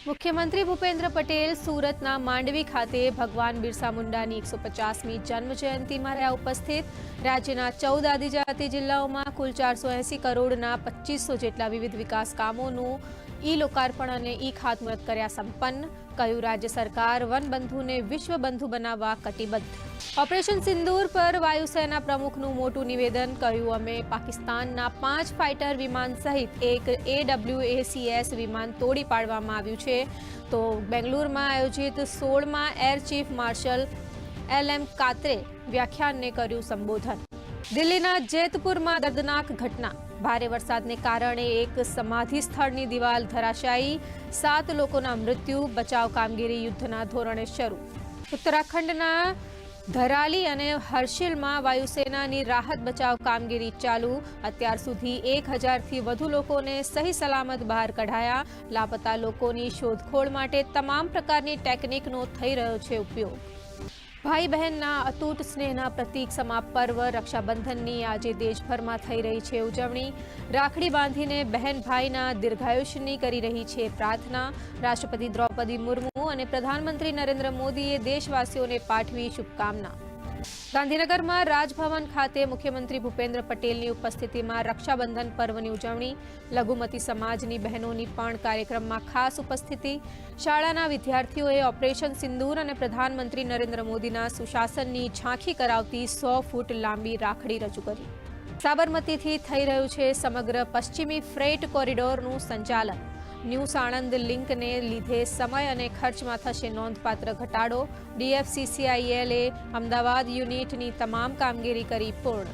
મુખ્યમંત્રી ભૂપેન્દ્ર પટેલ સુરતના માંડવી ખાતે ભગવાન બિરસા મુંડાની 150મી જન્મ જયંતિમાં રહ્યા ઉપસ્થિત। રાજ્યના 14 આદિજાતિ જિલ્લાઓમાં કુલ 480 કરોડના 2500 જેટલા વિવિધ વિકાસ કામોનું લોકાર્પણ અને ખાતમુહૂર્ત કર્યા સંપન્ન। કહ્યું, રાજ્ય સરકાર વનબંધુને વિશ્વબંધુ બનાવવા કટિબદ્ધ। ઓપરેશન સિંદૂર પર વાયુસેના પ્રમુખનું મોટું નિવેદન। કહ્યું, અમે પાકિસ્તાનના 5 ફાઇટર વિમાન સહિત એક AWACS વિમાન તોડી પાડવામાં આવ્યું છે। તો બેંગલુરુમાં આયોજિત 16મા એર ચીફ માર્શલ LM કાત્રે વ્યાખ્યાનને કર્યું સંબોધન। દિલ્હીના જેતપુરમાં દર્દનાક ઘટના। ભારે વરસાદને કારણે એક સમાધિ સ્થળની દિવાલ ધરાશાયી, 7 લોકોના મૃત્યુ। બચાવ કામગીરી યુદ્ધના ધોરણે શરૂ। ઉત્તરાખંડના ધરાલી અને હર્ષિલમાં વાયુસેનાની રાહત બચાવ કામગીરી ચાલુ। અત્યાર સુધી 1000થી વધુ લોકોને સહી સલામત બહાર કઢાયા। લાપતા લોકોની શોધખોળ માટે તમામ પ્રકારની ટેકનિકનો થઈ રહ્યો છે ઉપયોગ। ભાઈ બહેનના અતૂટ સ્નેહના પ્રતીક સમા પર્વ રક્ષાબંધનની આજે દેશભરમાં થઈ રહી છે ઉજવણી। રાખડી બાંધીને બહેન ભાઈના દીર્ઘાયુષ્યની કરી રહી છે પ્રાર્થના। રાષ્ટ્રપતિ દ્રૌપદી મુર્મુ અને પ્રધાનમંત્રી નરેન્દ્ર મોદીએ દેશવાસીઓને પાઠવી શુભકામના। ગાંધીનગરમાં રાજભવન ખાતે મુખ્યમંત્રી ભૂપેન્દ્ર પટેલની ઉપસ્થિતિમાં રક્ષાબંધન પર્વની ઉજવણી। લઘુમતી સમાજની બહેનોની પણ કાર્યક્રમમાં ખાસ ઉપસ્થિતિ। શાળાના વિદ્યાર્થીઓએ ઓપરેશન સિંદૂર અને પ્રધાનમંત્રી નરેન્દ્ર મોદીના સુશાસનની ઝાંખી કરાવતી 100 ફૂટ લાંબી રાખડી રજૂ કરી। સાબરમતીથી થઈ રહ્યું છે સમગ્ર પશ્ચિમી ફ્રેટ કોરિડોરનું સંચાલન। ન્યૂ સાણંદ લિંકને લીધે સમય અને ખર્ચમાં થશે નોંધપાત્ર ઘટાડો। DFCCIL એ અમદાવાદ યુનિટની તમામ કામગીરી કરી પૂર્ણ।